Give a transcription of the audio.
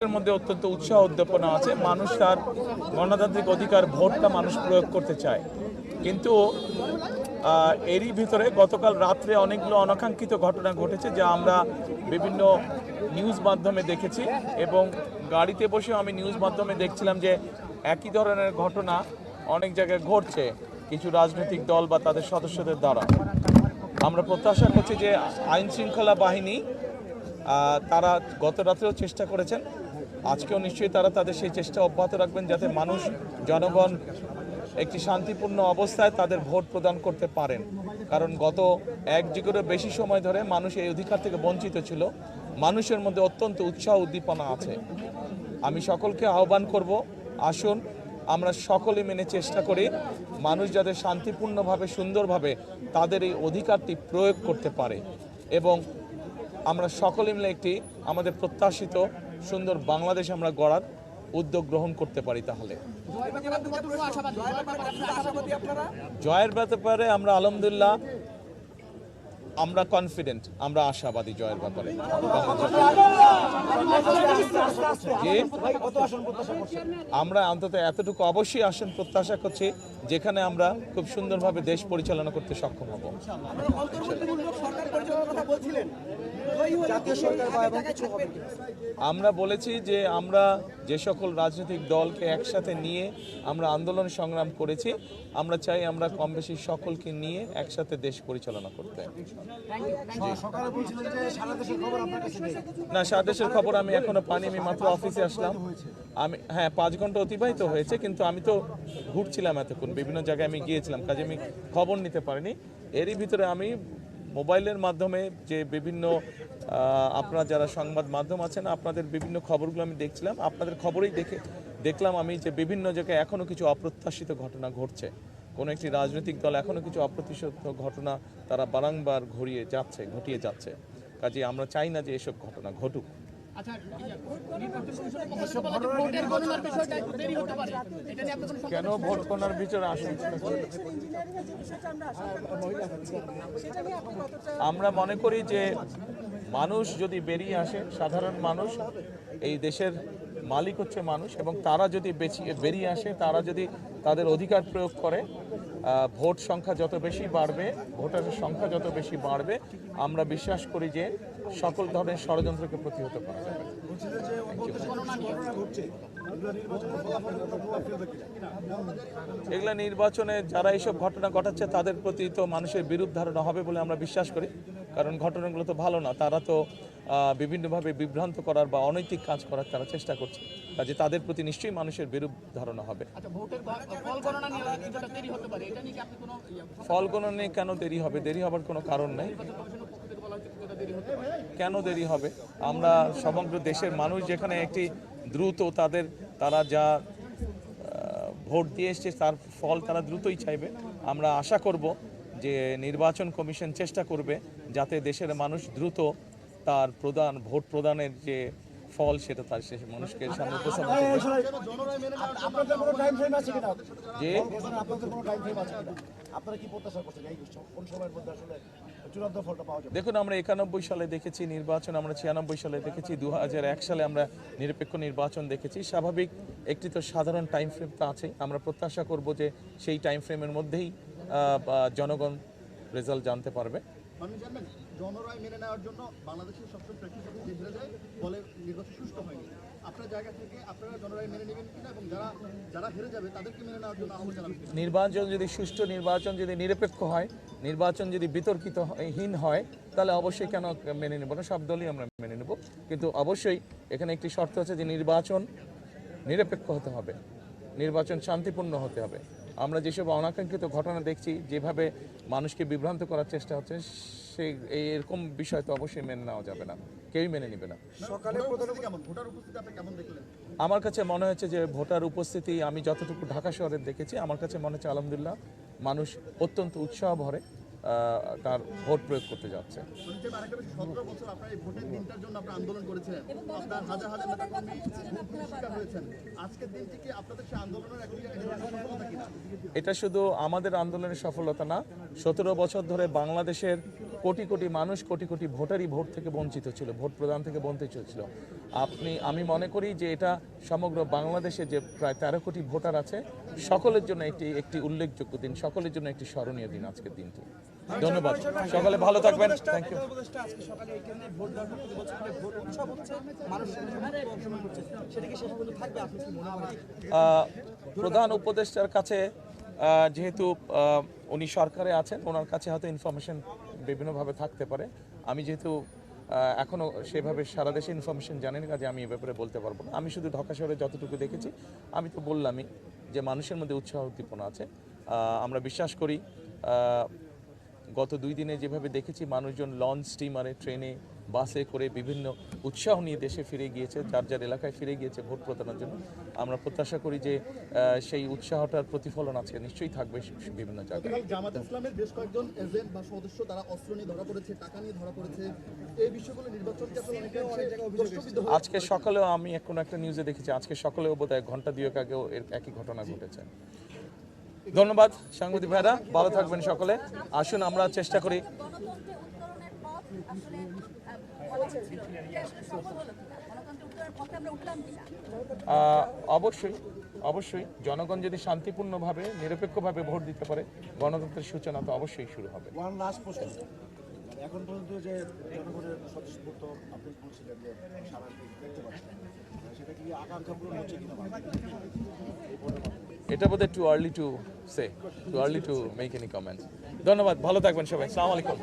এর মধ্যে অত্যন্ত উৎসাহ উদ্দীপনা আছে। মানুষ তার গণতান্ত্রিক অধিকার ভোটটা মানুষ প্রয়োগ করতে চায়, কিন্তু এরই ভিতরে গতকাল রাত্রে অনেকগুলো অনাকাঙ্ক্ষিত ঘটনা ঘটেছে যা আমরা বিভিন্ন নিউজ মাধ্যমে দেখেছি, এবং গাড়িতে বসে আমি নিউজ মাধ্যমে দেখছিলাম যে একই ধরনের ঘটনা অনেক জায়গায় ঘটছে কিছু রাজনৈতিক দল বা তাদের সদস্যদের দ্বারা। আমরা প্রত্যাশা করছি যে আইন শৃঙ্খলা বাহিনী তারা গত রাত্রেও চেষ্টা করেছেন, আজকেও নিশ্চয়ই তারা তাদের সেই চেষ্টা অব্যাহত রাখবেন যাতে মানুষ জনগণ একটি শান্তিপূর্ণ অবস্থায় তাদের ভোট প্রদান করতে পারেন। কারণ গত এক যুগেরও বেশি সময় ধরে মানুষ এই অধিকার থেকে বঞ্চিত ছিল। মানুষের মধ্যে অত্যন্ত উৎসাহ উদ্দীপনা আছে। আমি সকলকে আহ্বান করব, আসুন আমরা সকলে মেনে চেষ্টা করি মানুষ যাতে শান্তিপূর্ণভাবে সুন্দরভাবে তাদের এই অধিকারটি প্রয়োগ করতে পারে, এবং আমরা সকলে মিলে একটি আমাদের প্রত্যাশিত সুন্দর বাংলাদেশ আমরা গড়ার উদ্যোগ গ্রহণ করতে পারি। তাহলে জয়ের ব্যাপারে আমরা আলহামদুলিল্লাহ আমরা কনফিডেন্ট, আমরা আশাবাদী জয়ের ব্যাপারে। আমরা অন্তত এতটুকু অবশ্যই আসন প্রত্যাশা করছি যেখানে আমরা খুব সুন্দরভাবে দেশ পরিচালনা করতে সক্ষম হব। আমরা বলেছি যে আমরা যে সকল রাজনৈতিক দলকে একসাথে নিয়ে আমরা আন্দোলন সংগ্রাম করেছি, আমরা চাই আমরা কম বেশি সকলকে নিয়ে একসাথে দেশ পরিচালনা করতে। না, সারা দেশের খবর আমি এখনো পাইনি, আমি মাত্র অফিসে আসলাম। আমি 5 ঘন্টা অতিবাহিত হয়েছে, কিন্তু আমি তো ঘুরছিলাম এতক্ষণ, বিভিন্ন জায়গায় আমি গিয়েছিলাম, কাজে আমি খবর নিতে পারিনি। এরই ভিতরে আমি মোবাইলের মাধ্যমে যে বিভিন্ন আপনারা যারা সংবাদ মাধ্যম আছেন আপনাদের বিভিন্ন খবরগুলো আমি দেখছিলাম, আপনাদের খবরেই দেখলাম আমি যে বিভিন্ন জায়গায় এখনও কিছু অপ্রত্যাশিত ঘটনা ঘটছে। কোনো একটি রাজনৈতিক দল এখনও কিছু অপ্রত্যাশিত ঘটনা তারা বারংবার ঘটিয়ে যাচ্ছে। কাজে আমরা চাই না যে এসব ঘটনা ঘটুক। কেন ভোট গণনার বিচারে আসেন? আমরা মনে করি যে মানুষ যদি বেরিয়ে আসে, সাধারণ মানুষ, এই দেশের মালিক হচ্ছে মানুষ, এবং তারা যদি বেরিয়ে আসে, তারা যদি তাদের অধিকার প্রয়োগ করে, ভোট সংখ্যা যত বেশি বাড়বে, ভোটারের সংখ্যা যত বেশি বাড়বে, আমরা বিশ্বাস করি যে সকল ধরনের ষড়যন্ত্রকে প্রতিহত করা যাবে। এগুলা নির্বাচনে যারা এইসব ঘটনা ঘটাচ্ছে তাদের প্রতি তো মানুষের বিরূপ ধারণা হবে বলে আমরা বিশ্বাস করি, কারণ ঘটনাগুলো তো ভালো না। তারা তো বিভিন্নভাবে বিভ্রান্ত করার বা অনৈতিক কাজ করার তারা চেষ্টা করছে, কাজে তাদের প্রতি নিশ্চয়ই মানুষের বিরূপ ধারণা হবে। ফল গণনা নিয়ে কেন দেরি হবে? দেরি হবার কোনো কারণ নেই। কেন দেরি হবে? আমরা সমগ্র দেশের মানুষ যেখানে একটি দ্রুত তারা যা ভোট দিয়ে এসছে তার ফল তারা দ্রুতই চাইবে। আমরা আশা করব যে নির্বাচন কমিশন চেষ্টা করবে যাতে দেশের মানুষ দ্রুত তার ভোট প্রদানের যে ফল সেটা তার শেষ মানুষকে সামনে উপস্থাপন করবে। দেখুন, আমরা 91 সালে দেখেছি নির্বাচন, আমরা 96 সালে দেখেছি, 2001 সালে আমরা নিরপেক্ষ নির্বাচন দেখেছি। স্বাভাবিক একটি তো সাধারণ টাইম ফ্রেম তো আছে। আমরা প্রত্যাশা করব যে সেই টাইম ফ্রেমের মধ্যেই জনগণ রেজাল্ট জানতে পারবে। জনরায় মেনে নেওয়ার জন্য বাংলাদেশের সবচেয়ে প্র্যাকটিস যে হেরে যায় বলে নির্বাচন সুষ্ঠু হয়নি। আপনার জায়গা থেকে আপনারা জনরায় মেনে নেবেন কিনা, এবং যারা হেরে যাবে তাদেরকে মেনে নেওয়ার জন্য আহ্বান জানাবেন? নির্বাচন যদি সুষ্ঠু, নির্বাচন যদি নিরপেক্ষ হয়, নির্বাচন যদি বিতর্কিতহীন হয়, তাহলে অবশ্যই কেন মেনে নেব না? সব দলই আমরা মেনে নেব, কিন্তু অবশ্যই এখানে একটি শর্ত আছে যে নির্বাচন নিরপেক্ষ হতে হবে, নির্বাচন শান্তিপূর্ণ হতে হবে। আমরা যেসব অনাকাঙ্ক্ষিত ঘটনা দেখছি, যেভাবে মানুষকে বিভ্রান্ত করার চেষ্টা হচ্ছে, এরকম বিষয় তো অবশ্যই মেনে নেওয়া যাবে না, কেউই মেনে নেবে না। আমার কাছে মনে হচ্ছে যে ভোটার উপস্থিতি আমি যতটুকু ঢাকা শহরে দেখেছি, আমার কাছে মনে হচ্ছে আলহামদুলিল্লাহ মানুষ অত্যন্ত উৎসাহ ভরে তার ভোট প্রয়োগ করতে যাচ্ছে। 17 বছর আপনারা এই ভোটের দিনটার জন্য আপনারা আন্দোলন করেছিলেন, আপনার হাজার হাজার নেতাকর্মী ভুলের শিকার হয়েছেন। আজকের দিনটি কি আপনাদের সেই আন্দোলনের একটি সফলতা কিনা? এটা শুধু আমাদের আন্দোলনের সফলতা না, 17 বছর ধরে বাংলাদেশের কোটি কোটি মানুষ, কোটি কোটি ভোটারই ভোট থেকে বঞ্চিত ছিল, ভোট প্রদান থেকে বঞ্চিত ছিল। আমি মনে করি যে এটা সমগ্র বাংলাদেশে যে প্রায় 13 কোটি ভোটার আছে, সকলের জন্য একটি উল্লেখযোগ্য দিন, সকলের জন্য একটি স্মরণীয় দিন আজকের দিনটি। ধন্যবাদ, সকালে ভালো থাকবেন। Thank you. প্রধান উপদেষ্টার কাছে যেহেতু উনি সরকারে আছেন, ওনার কাছে হয়তো ইনফরমেশন বিভিন্নভাবে থাকতে পারে। আমি যেহেতু এখনও সেভাবে সারা দেশে ইনফরমেশন জানেন, কাজে আমি এ ব্যাপারে বলতে পারবো না। আমি শুধু ঢাকা শহরে যতটুকু দেখেছি, আমি তো বললামই যে মানুষের মধ্যে উৎসাহ উদ্দীপনা আছে। আমরা বিশ্বাস করি গত 2 দিনে যেভাবে দেখেছি মানুষজন লঞ্চ, স্টিমারে, ট্রেনে, বাসে করে বিভিন্ন উৎসাহ নিয়ে দেশে ফিরে গিয়েছে, যার যার এলাকায় ফিরে গিয়েছে ভোট প্রদানের জন্য। আমরা প্রত্যাশা করি যে সেই উৎসাহটার প্রতিফলন আজকে নিশ্চয়ই থাকবে বিভিন্ন জায়গায়। জামাত ইসলামের বেশ কয়েকজন এজেন্ট বা সদস্য তারা অস্ত্র নিয়ে ধরা পড়েছে, টাকা নিয়ে ধরা পড়েছে, এই বিষয়গুলো নির্বাচনকে আসলে অনেকটা প্রশ্নবিদ্ধ হয়ে আজকে সকালেও আমি কোনো একটা নিউজে দেখেছি, আজকে সকালেও বোধহয় ঘন্টা 2 আগেও এর একই ঘটনা ঘটেছে। ধন্যবাদ সাংবাদিক ভাইরা, ভালো থাকবেন সকলে। আসুন আমরা চেষ্টা করি। অবশ্যই অবশ্যই জনগণ যদি শান্তিপূর্ণভাবে, নিরপেক্ষভাবে ভোট দিতে পারে, গণতন্ত্রের সূচনা তো অবশ্যই শুরু হবে। এখন পর্যন্ত যে জনগণের স্বতঃস্ফূর্ত আপনি বলছিলেন যে সারা দেখতে পাচ্ছেন, সেটা কি আকাঙ্ক্ষা পূরণ হচ্ছে কিনা? এটা বোধহয় too early to make any comments. ধন্যবাদ, ভালো থাকবেন সবাই। আসসালামু আলাইকুম।